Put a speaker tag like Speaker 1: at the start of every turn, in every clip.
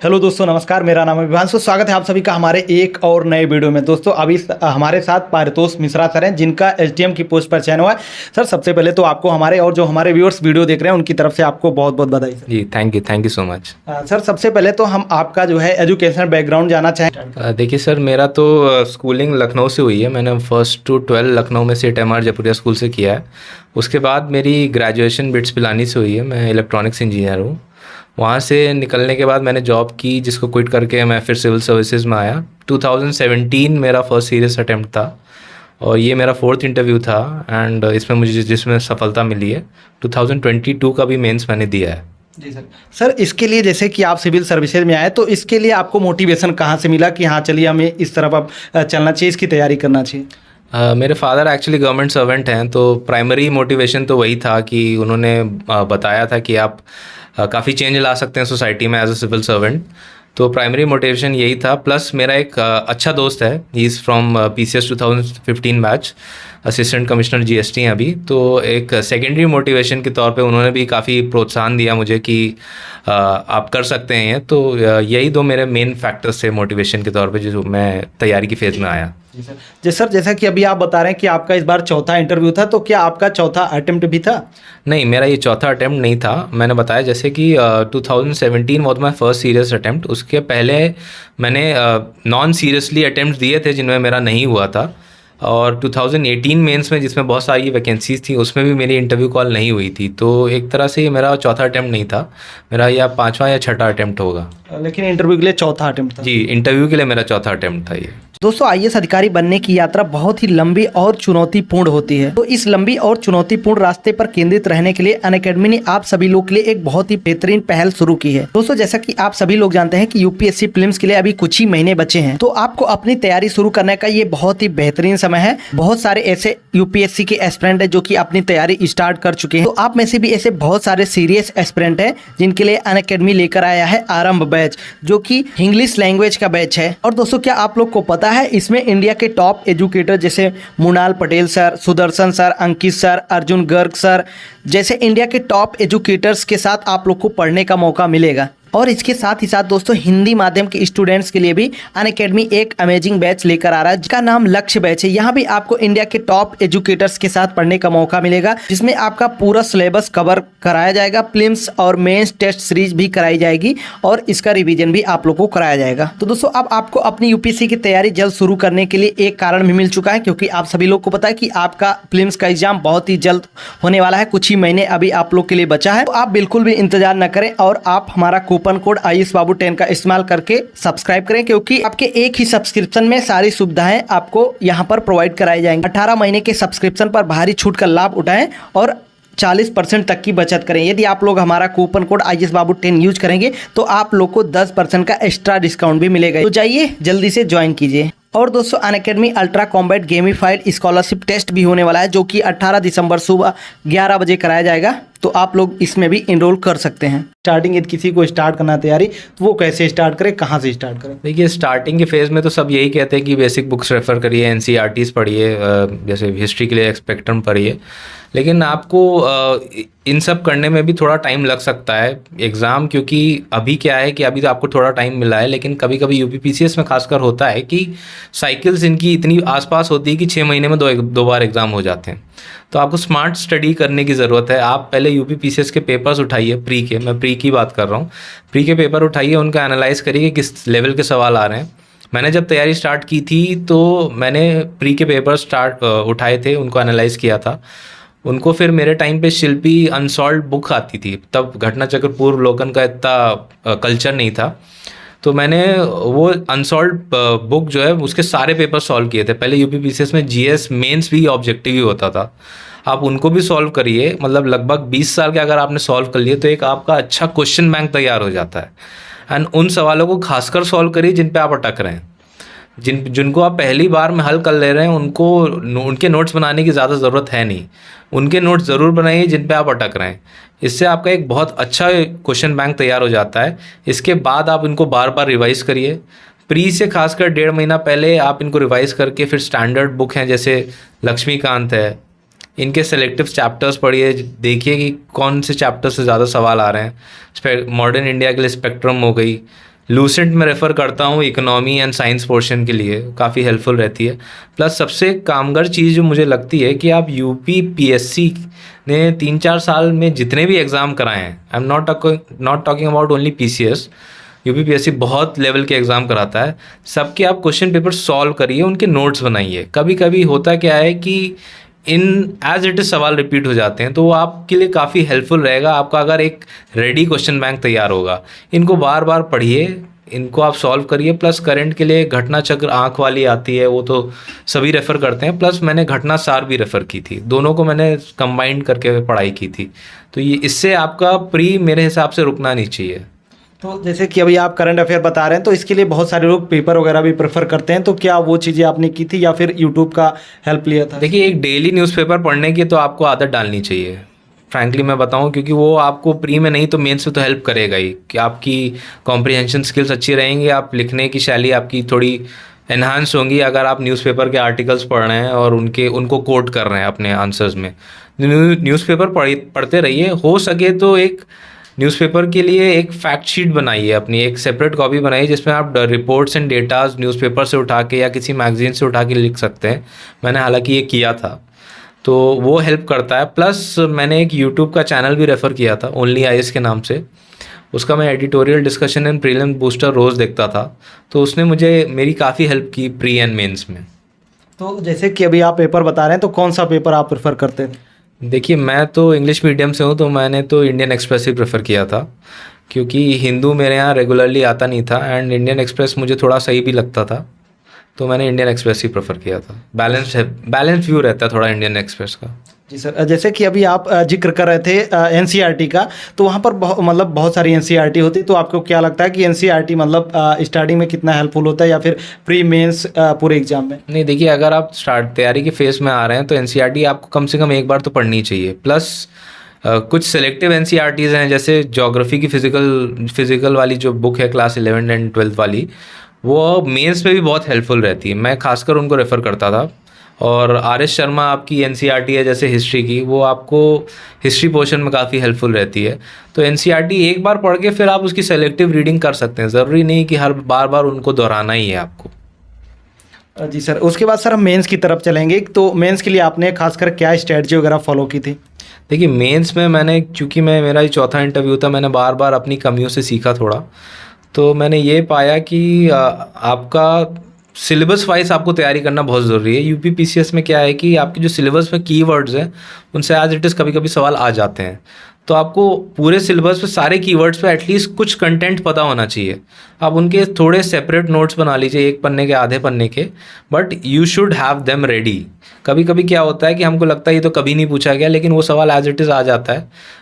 Speaker 1: Hello दोस्तों, नमस्कार। मेरा नाम है विभांशु। स्वागत है आप सभी का हमारे एक और नए वीडियो में। दोस्तों अभी हमारे साथ पारितोष मिश्रा सर हैं, जिनका एसडीएम की पोस्ट पर चयन हुआ है। सर, सबसे पहले तो आपको हमारे और जो हमारे व्यूअर्स वीडियो देख रहे हैं उनकी तरफ से आपको बहुत बहुत बधाई
Speaker 2: जी। Thank you so much.
Speaker 1: Sir, सबसे पहले तो हम आपका जो है एजुकेशनल बैकग्राउंड जानना चाहें।
Speaker 2: देखिए सर, मेरा तो स्कूलिंग लखनऊ से हुई है। मैंने फर्स्ट टू 12 लखनऊ में CTMR जयपुरिया स्कूल से किया है। उसके बाद मेरी ग्रेजुएशन बिट्स पिलानी से हुई है। मैं इलेक्ट्रॉनिक्स इंजीनियर हूँ। वहाँ से निकलने के बाद मैंने जॉब की, जिसको क्विट करके मैं फिर सिविल सर्विसेज में आया। 2017 मेरा फर्स्ट सीरियस अटैम्प्ट था और ये मेरा 4th इंटरव्यू था एंड इसमें मुझे जिसमें सफलता मिली है। 2022 का भी मेंस मैंने दिया है।
Speaker 1: जी सर। सर, इसके लिए जैसे कि आप सिविल सर्विसेज में आए, तो इसके लिए आपको मोटिवेशन कहाँ से मिला कि हाँ चलिए हमें इस तरफ अब चलना चाहिए, इसकी तैयारी करना चाहिए?
Speaker 2: मेरे फादर एक्चुअली गवर्नमेंट सर्वेंट हैं, तो प्राइमरी मोटिवेशन तो वही था कि उन्होंने बताया था कि आप काफ़ी चेंज ला सकते हैं सोसाइटी में एज अ सिविल सर्वेंट। तो प्राइमरी मोटिवेशन यही था। प्लस मेरा एक अच्छा दोस्त है, he is from PCS 2015 batch, assistant commissioner GST हैं अभी। तो एक सेकेंडरी मोटिवेशन के तौर पे उन्होंने भी काफ़ी प्रोत्साहन दिया मुझे कि आप कर सकते हैं। तो यही दो मेरे मेन फैक्टर्स थे मोटिवेशन के तौर पे, जो मैं तैयारी की फेज़ में आया।
Speaker 1: जी सर, जैसा कि अभी आप बता रहे हैं कि आपका इस बार चौथा इंटरव्यू था, तो क्या आपका चौथा अटेम्प्ट भी था?
Speaker 2: नहीं, मेरा ये चौथा अटेम्प्ट नहीं था। मैंने बताया जैसे कि 2017 was my first serious attempt. उसके पहले मैंने नॉन सीरियसली अटेम्प्ट दिए थे जिनमें मेरा नहीं हुआ था। और 2018 मेंस में, जिसमें बहुत सारी वैकेंसीज थी, उसमें भी मेरी इंटरव्यू कॉल नहीं हुई थी। तो एक तरह से ये मेरा चौथा अटेम्प्ट नहीं था, मेरा या 5वां या 6ठा अटेम्प्ट होगा।
Speaker 1: लेकिन इंटरव्यू के लिए चौथा अटेम्प्ट था?
Speaker 2: जी, इंटरव्यू के लिए मेरा चौथा अटेम्प्ट था ये।
Speaker 1: दोस्तों, IAS अधिकारी बनने की यात्रा बहुत ही लंबी और चुनौतीपूर्ण होती है। तो इस लंबी और चुनौतीपूर्ण रास्ते पर केंद्रित रहने के लिए अनअकैडमी ने आप सभी लोग के लिए एक बहुत ही बेहतरीन पहल शुरू की है। दोस्तों, जैसा कि आप सभी लोग जानते हैं कि UPSC प्रीलिम्स के लिए अभी कुछ ही महीने बचे हैं, तो आपको अपनी तैयारी शुरू करने का ये बहुत ही बेहतरीन समय है। बहुत सारे ऐसे UPSC के एस्पिरेंट है जो कि अपनी तैयारी स्टार्ट कर चुके हैं। तो आप में से भी ऐसे बहुत सारे सीरियस एस्पिरेंट है जिनके लिए अनअकैडमी लेकर आया है आरंभ बैच, जो कि इंग्लिश लैंग्वेज का बैच है। और दोस्तों, क्या आप लोग को पता है, इसमें इंडिया के टॉप एजुकेटर जैसे मुनाल पटेल सर, सुदर्शन सर, अंकित सर, अर्जुन गर्ग सर जैसे इंडिया के टॉप एजुकेटर्स के साथ आप लोग को पढ़ने का मौका मिलेगा। और इसके साथ ही साथ दोस्तों, हिंदी माध्यम के स्टूडेंट्स के लिए भी अनअकैडमी एक अमेजिंग बैच लेकर आ रहा है, जिसका नाम लक्ष्य बैच है। यहाँ भी आपको इंडिया के टॉप एजुकेटर्स के साथ पढ़ने का मौका मिलेगा, जिसमें आपका पूरा सिलेबस कवर कराया जाएगा। प्रीलिम्स और मेंस टेस्ट सीरीज भी कराई जाएगी और इसका रिवीजन भी आप लोग को कराया जाएगा। तो दोस्तों, अब आपको अपनी UPSC की तैयारी जल्द शुरू करने के लिए एक कारण भी मिल चुका है, क्योंकि आप सभी लोग को पता है कि आपका प्रीलिम्स का एग्जाम बहुत ही जल्द होने वाला है। कुछ ही महीने अभी आप लोग के लिए बचा है, तो आप बिल्कुल भी इंतजार न करें और आप हमारा कूपन कोड IAS बाबू 10 का इस्तेमाल करके सब्सक्राइब करें, क्योंकि आपके एक ही सब्सक्रिप्शन में सारी सुविधाएं आपको यहां पर प्रोवाइड कराई जाएंगी। 18 महीने के सब्सक्रिप्शन पर भारी छूट का लाभ उठाएं और 40% तक की बचत करें। यदि आप लोग हमारा कूपन कोड IAS बाबू 10 यूज करेंगे तो आप लोग को 10% का एक्स्ट्रा डिस्काउंट भी मिलेगा। तो जाइए जल्दी से ज्वाइन कीजिए। और दोस्तों, Unacademy ultra combat gamified scholarship test भी होने वाला है, जो कि 18 दिसंबर सुबह 11 बजे कराया जाएगा। तो आप लोग इसमें भी इनरोल कर सकते हैं। स्टार्टिंग यदि किसी को स्टार्ट करना तैयारी, तो वो कैसे स्टार्ट करें, कहाँ से स्टार्ट करें?
Speaker 2: देखिए, स्टार्टिंग के फेज़ में तो सब यही कहते हैं कि बेसिक बुक्स रेफ़र करिए, NCERTs पढ़िए, जैसे हिस्ट्री के लिए स्पेक्ट्रम पढ़िए। लेकिन आपको इन सब करने में भी थोड़ा टाइम लग सकता है एग्ज़ाम, क्योंकि अभी क्या है कि अभी तो आपको थोड़ा टाइम मिला है, लेकिन कभी कभी UPPCS में खासकर होता है कि साइकिल्स इनकी इतनी आसपास होती है कि 6 महीने में दो बार एग्ज़ाम हो जाते हैं। तो आपको स्मार्ट स्टडी करने की ज़रूरत है। आप पहले UPPCS के पेपर्स उठाइए, प्री के, मैं प्री की बात कर रहा हूँ। प्री के पेपर उठाइए, उनका एनालाइज करिए कि किस लेवल के सवाल आ रहे हैं। मैंने जब तैयारी स्टार्ट की थी तो मैंने प्री के पेपर उठाए थे, उनको एनालाइज किया था। उनको फिर मेरे टाइम पे शिल्पी अनसॉल्व बुक आती थी, तब घटनाचक्र पूर्वलोकन का इतना कल्चर नहीं था। तो मैंने वो अनसॉल्व बुक जो है उसके सारे पेपर सॉल्व किए थे। पहले UPPCS में GS मेंस भी ऑब्जेक्टिव ही होता था, आप उनको भी सॉल्व करिए। मतलब लगभग 20 साल के अगर आपने सॉल्व कर लिए तो एक आपका अच्छा क्वेश्चन बैंक तैयार हो जाता है। एंड उन सवालों को खासकर सॉल्व करिए जिन पे आप अटक रहे हैं, जिनको आप पहली बार में हल कर ले रहे हैं। उनके नोट्स बनाने की ज़्यादा ज़रूरत है नहीं, उनके नोट्स ज़रूर बनाइए जिन पे आप अटक रहे हैं। इससे आपका एक बहुत अच्छा क्वेश्चन बैंक तैयार हो जाता है। इसके बाद आप इनको बार बार रिवाइज़ करिए। प्री से खासकर 1.5 महीना पहले आप इनको रिवाइज़ करके फिर स्टैंडर्ड बुक हैं जैसे लक्ष्मीकांत है, इनके सेलेक्टिव चैप्टर्स पढ़िए, देखिए कि कौन से चैप्टर से ज़्यादा सवाल आ रहे हैं। मॉडर्न इंडिया के लिए स्पेक्ट्रम हो गई, लूसेंट में रेफ़र करता हूँ इकोनॉमी एंड साइंस पोर्शन के लिए, काफ़ी हेल्पफुल रहती है। प्लस सबसे कामगर चीज़ जो मुझे लगती है कि आप यूपी पीएससी ने 3-4 साल में जितने भी एग्ज़ाम कराए हैं, I am not talking about only PCS, UP PSC बहुत लेवल के एग्ज़ाम कराता है, सबके आप क्वेश्चन पेपर सॉल्व करिए, उनके नोट्स बनाइए। कभी कभी होता क्या है कि इन एज इट इज़ सवाल रिपीट हो जाते हैं, तो वो आपके लिए काफ़ी हेल्पफुल रहेगा। आपका अगर एक रेडी क्वेश्चन बैंक तैयार होगा, इनको बार बार पढ़िए, इनको आप सॉल्व करिए। प्लस करंट के लिए घटना चक्र आँख वाली आती है, वो तो सभी रेफ़र करते हैं, प्लस मैंने घटना सार भी रेफ़र की थी, दोनों को मैंने कंबाइंड करके पढ़ाई की थी। तो ये इससे आपका प्री मेरे हिसाब से रुकना नहीं चाहिए।
Speaker 1: तो जैसे कि अभी आप करंट अफेयर बता रहे हैं, तो इसके लिए बहुत सारे लोग पेपर वगैरह भी प्रेफर करते हैं, तो क्या वो चीज़ें आपने की थी या फिर यूट्यूब का हेल्प लिया था?
Speaker 2: देखिए, एक डेली न्यूज़पेपर पढ़ने की तो आपको आदत डालनी चाहिए, फ्रैंकली मैं बताऊं, क्योंकि वो आपको प्री में नहीं तो मेंस में तो हेल्प करेगा ही कि आपकी कॉम्प्रिहेंशन स्किल्स अच्छी रहेंगी, आप लिखने की शैली आपकी थोड़ी एनहांस होंगी अगर आप न्यूज़पेपर के आर्टिकल्स पढ़ रहे हैं और उनको कोट कर रहे हैं अपने आंसर्स में। न्यूज़पेपर पढ़ते रहिए, हो सके तो एक न्यूज़पेपर के लिए एक फैक्ट शीट बनाइए, अपनी एक सेपरेट कॉपी बनाइए जिसमें आप रिपोर्ट्स एंड डेटाज न्यूज़पेपर से उठा के या किसी मैगजीन से उठा के लिख सकते हैं। मैंने हालांकि ये किया था, तो वो हेल्प करता है। प्लस मैंने एक यूट्यूब का चैनल भी रेफ़र किया था, ओनली आईएएस के नाम से। उसका मैं editorial discussion and prelim booster रोज़ देखता था, तो उसने मेरी काफ़ी हेल्प की प्री एंड मेंस में।
Speaker 1: तो जैसे कि अभी आप पेपर बता रहे हैं, तो कौन सा पेपर आप प्रेफर करते थे?
Speaker 2: देखिए, मैं तो इंग्लिश मीडियम से हूँ, तो मैंने तो इंडियन एक्सप्रेस ही प्रेफर किया था, क्योंकि हिंदू मेरे यहाँ रेगुलरली आता नहीं था एंड इंडियन एक्सप्रेस मुझे थोड़ा सही भी लगता था, तो मैंने इंडियन एक्सप्रेस ही प्रेफर किया था। बैलेंस व्यू रहता है थोड़ा इंडियन एक्सप्रेस का।
Speaker 1: जी सर, जैसे कि अभी आप जिक्र कर रहे थे एनसीईआरटी का, तो वहाँ पर बहुत सारी एनसीईआरटी होती है, तो आपको क्या लगता है कि एनसीईआरटी मतलब स्टार्टिंग में कितना हेल्पफुल होता है या फिर प्री मेंस पूरे एग्जाम में?
Speaker 2: नहीं, देखिए, अगर आप तैयारी के फेज़ में आ रहे हैं तो एनसीईआरटी आपको कम से कम एक बार तो पढ़नी चाहिए। प्लस कुछ सेलेक्टिव एनसीईआरटीज़ हैं, जैसे ज्योग्राफी की फिजिकल वाली जो बुक है क्लास 11 एंड 12 वाली, वो मेंस में भी बहुत हेल्पफुल रहती है, मैं खासकर उनको रेफ़र करता था। और आर.एस. शर्मा आपकी एनसीईआरटी है जैसे हिस्ट्री की, वो आपको हिस्ट्री पोर्शन में काफ़ी हेल्पफुल रहती है। तो एनसीईआरटी एक बार पढ़ के फिर आप उसकी सेलेक्टिव रीडिंग कर सकते हैं, ज़रूरी नहीं कि हर बार उनको दोहराना ही है आपको।
Speaker 1: जी सर, उसके बाद सर हम मेंस की तरफ चलेंगे, तो मेंस के लिए आपने खासकर क्या स्ट्रेटजी वगैरह फॉलो की थी?
Speaker 2: देखिए, मेंस में मैंने, चूँकि मेरा ये चौथा इंटरव्यू था, मैंने बार अपनी कमियों से सीखा थोड़ा, तो मैंने ये पाया कि आपका सिलेबस वाइज आपको तैयारी करना बहुत ज़रूरी है। यूपी पीसीएस में क्या है कि आपके जो सिलेबस में कीवर्ड्स हैं, उनसे एज इट इज़ कभी सवाल आ जाते हैं, तो आपको पूरे सिलेबस पे सारे कीवर्ड्स पे एटलीस्ट कुछ कंटेंट पता होना चाहिए। आप उनके थोड़े सेपरेट नोट्स बना लीजिए, एक पन्ने के आधे पन्ने के, but you should have them ready. कभी क्या होता है कि हमको लगता है ये तो कभी नहीं पूछा गया, लेकिन वो सवाल एज इट इज़ आ जाता है।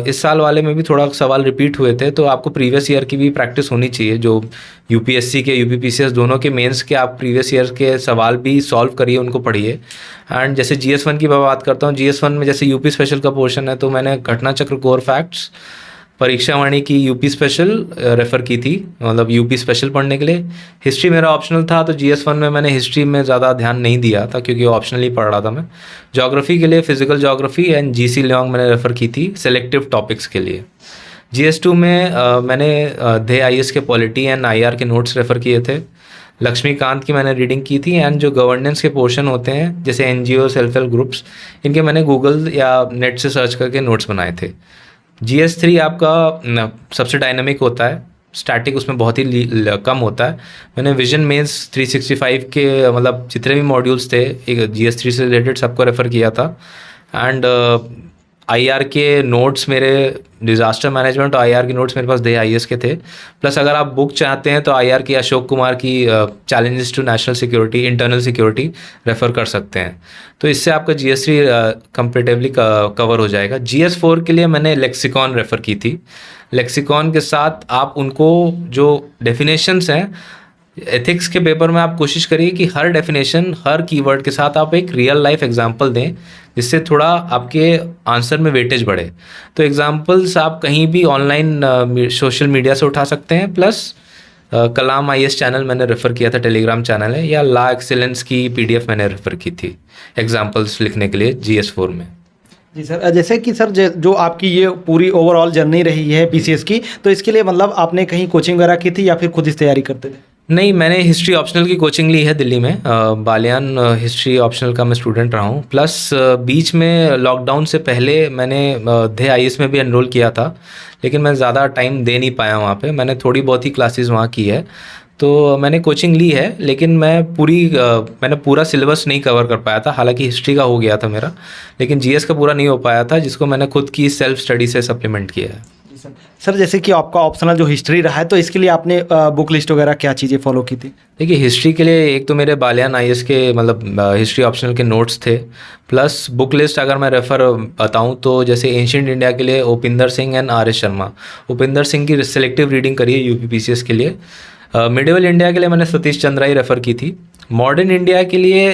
Speaker 2: इस साल वाले में भी थोड़ा सवाल रिपीट हुए थे, तो आपको प्रीवियस ईयर की भी प्रैक्टिस होनी चाहिए। जो यूपीएससी के यूपी पीसीएस दोनों के मेंस के आप प्रीवियस ईयर के सवाल भी सॉल्व करिए, उनको पढ़िए। एंड जैसे जीएस 1 की मैं बात करता हूँ, जीएस 1 में जैसे यूपी स्पेशल का पोर्शन है, तो मैंने घटना चक्र कोर फैक्ट्स, परीक्षा वाणी की यूपी स्पेशल रेफ़र की थी, मतलब यूपी स्पेशल पढ़ने के लिए। हिस्ट्री मेरा ऑप्शनल था, तो जीएस 1 में मैंने हिस्ट्री में ज़्यादा ध्यान नहीं दिया था, क्योंकि ऑप्शनली पढ़ रहा था मैं। ज्योग्राफी के लिए physical geography and GC Leong मैंने रेफ़र की थी सेलेक्टिव टॉपिक्स के लिए। जीएस 2 में मैंने दे आईएएस के पॉलिटी एंड आईआर के नोट्स रेफ़र किए थे। लक्ष्मीकांत की मैंने रीडिंग की थी, एंड जो गवर्नेंस के पोर्शन होते हैं जैसे एनजीओ, सेल्फ हेल्प ग्रुप्स, इनके मैंने गूगल या नेट से सर्च करके नोट्स बनाए थे। GS3 आपका सबसे डायनामिक होता है, स्टैटिक उसमें बहुत ही कम होता है। मैंने विजन मेंस 365 के मतलब जितने भी मॉड्यूल्स थे GS3 से रिलेटेड सबको रेफ़र किया था। एंड आईआर के नोट्स मेरे डिज़ास्टर मैनेजमेंट और आईआर के नोट्स मेरे पास दे आईएएस के थे। प्लस अगर आप बुक चाहते हैं तो आईआर की अशोक कुमार की challenges to national security, internal security refer कर सकते हैं। तो इससे आपका GS3 कंपेरेटिवली कवर हो जाएगा। GS4 के लिए मैंने लेक्सिकॉन रेफ़र की थी। लेक्सिकॉन के साथ आप उनको जो डेफिनेशंस हैं, एथिक्स के पेपर में आप कोशिश करिए कि हर डेफिनेशन, हर कीवर्ड के साथ आप एक रियल लाइफ एग्जांपल दें, जिससे थोड़ा आपके आंसर में वेटेज बढ़े। तो एग्जांपल्स आप कहीं भी ऑनलाइन सोशल मीडिया से उठा सकते हैं। प्लस कलाम आईएएस चैनल मैंने रेफ़र किया था, टेलीग्राम चैनल है, या लॉ एक्सीलेंस की PDF मैंने रेफ़र की थी एग्जांपल्स लिखने के लिए GS4 में।
Speaker 1: जी सर, जैसे कि सर जो आपकी ये पूरी ओवरऑल जर्नी रही है पीसीएस की, तो इसके लिए मतलब आपने कहीं कोचिंग वगैरह की थी या फिर खुद ही तैयारी करते थे?
Speaker 2: नहीं, मैंने हिस्ट्री ऑप्शनल की कोचिंग ली है दिल्ली में। बालियान हिस्ट्री ऑप्शनल का मैं स्टूडेंट रहा हूँ। प्लस बीच में लॉकडाउन से पहले मैंने दे आईएएस में भी एनरोल किया था, लेकिन मैं ज़्यादा टाइम दे नहीं पाया वहाँ पे। मैंने थोड़ी बहुत ही क्लासेस वहाँ की है, तो मैंने कोचिंग ली है, लेकिन मैंने पूरा सिलेबस नहीं कवर कर पाया था। हालांकि हिस्ट्री का हो गया था मेरा, लेकिन जीएस का पूरा नहीं हो पाया था, जिसको मैंने खुद की सेल्फ स्टडी से सप्लीमेंट किया है।
Speaker 1: सर जैसे कि आपका ऑप्शनल जो हिस्ट्री रहा है, तो इसके लिए आपने बुक लिस्ट वगैरह क्या चीज़ें फॉलो की थी?
Speaker 2: देखिए, हिस्ट्री के लिए एक तो मेरे बालियान आईएएस के मतलब हिस्ट्री ऑप्शनल के नोट्स थे, प्लस बुक लिस्ट अगर मैं रेफ़र बताऊं तो जैसे एंशिएंट इंडिया के लिए Upinder Singh and R S Sharma. Upinder Singh की सिलेक्टिव रीडिंग करी है यूपीपीसीएस के लिए। मिडिवल इंडिया के लिए मैंने सतीश चंद्रा ही रेफ़र की थी। मॉडर्न इंडिया के लिए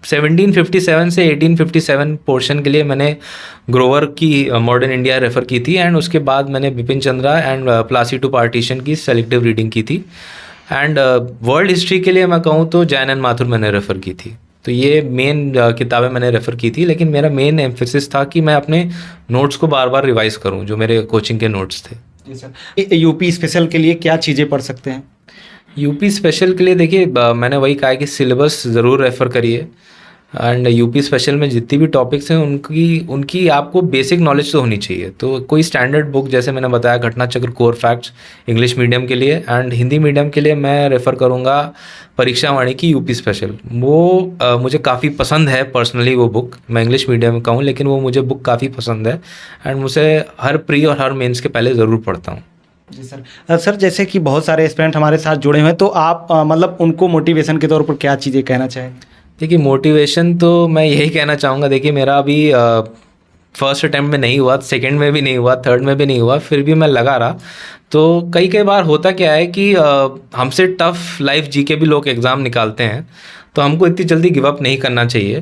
Speaker 2: 1757 से 1857 पोर्शन के लिए मैंने ग्रोवर की मॉडर्न इंडिया रेफ़र की थी, एंड उसके बाद मैंने Bipin Chandra and Plassey to partition की सेलेक्टिव रीडिंग की थी। एंड वर्ल्ड हिस्ट्री के लिए मैं कहूँ तो जैन एंड माथुर मैंने रेफ़र की थी। तो ये मेन किताबें मैंने रेफ़र की थी, लेकिन मेरा मेन एम्फेसिस था कि मैं अपने नोट्स को बार बार रिवाइज़ करूँ, जो मेरे कोचिंग के नोट्स थे।
Speaker 1: जी सर, यूपी स्पेशल के लिए क्या चीज़ें पढ़ सकते हैं?
Speaker 2: यूपी स्पेशल के लिए देखिए, मैंने वही कहा कि सिलेबस ज़रूर रेफ़र करिए, एंड यूपी स्पेशल में जितनी भी टॉपिक्स हैं उनकी आपको बेसिक नॉलेज तो होनी चाहिए। तो कोई स्टैंडर्ड बुक, जैसे मैंने बताया घटना चक्र कोर फैक्ट्स इंग्लिश मीडियम के लिए, एंड हिंदी मीडियम के लिए मैं रेफ़र करूँगा परीक्षा वाणी की यूपी स्पेशल। वो मुझे काफ़ी पसंद है पर्सनली वो बुक। मैं इंग्लिश मीडियम का हूँ, लेकिन वो मुझे बुक काफ़ी पसंद है, एंड मुझे हर प्री और हर मेंस के पहले ज़रूर पढ़ता हूँ।
Speaker 1: जी सर। सर जैसे कि बहुत सारे एस्पिरेंट हमारे साथ जुड़े हुए हैं, तो आप मतलब उनको मोटिवेशन के तौर पर क्या चीज़ें कहना चाहेंगे?
Speaker 2: देखिए, मोटिवेशन तो मैं यही कहना चाहूँगा। देखिए, मेरा अभी फर्स्ट अटैम्प्ट में नहीं हुआ, सेकंड में भी नहीं हुआ, थर्ड में भी नहीं हुआ, फिर भी मैं लगा रहा। तो कई बार होता क्या है कि हमसे टफ लाइफ जी के भी लोग एग्ज़ाम निकालते हैं, तो हमको इतनी जल्दी गिव अप नहीं करना चाहिए।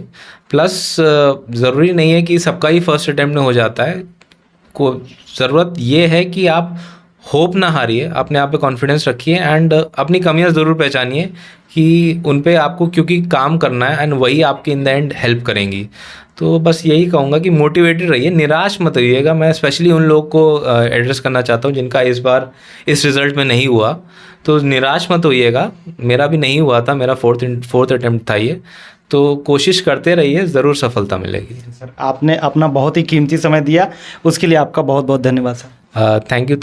Speaker 2: प्लस ज़रूरी नहीं है कि सबका ही फर्स्ट अटैम्प्ट में हो जाता है। ज़रूरत ये है कि आप होप ना हारिए, अपने आप पे कॉन्फिडेंस रखिए, एंड अपनी कमियां ज़रूर पहचानिए कि उन पे आपको क्योंकि काम करना है, एंड वही आपके इन द एंड हेल्प करेंगी। तो बस यही कहूँगा कि मोटिवेटेड रहिए, निराश मत होइएगा। मैं स्पेशली उन लोग को एड्रेस करना चाहता हूँ जिनका इस बार इस रिज़ल्ट में नहीं हुआ, तो निराश मत होइएगा। मेरा भी नहीं हुआ था, मेरा फोर्थ अटैम्प्ट था ये। तो कोशिश करते रहिए, ज़रूर सफलता मिलेगी।
Speaker 1: सर आपने अपना बहुत ही कीमती समय दिया, उसके लिए आपका बहुत बहुत धन्यवाद सर।
Speaker 2: Thank you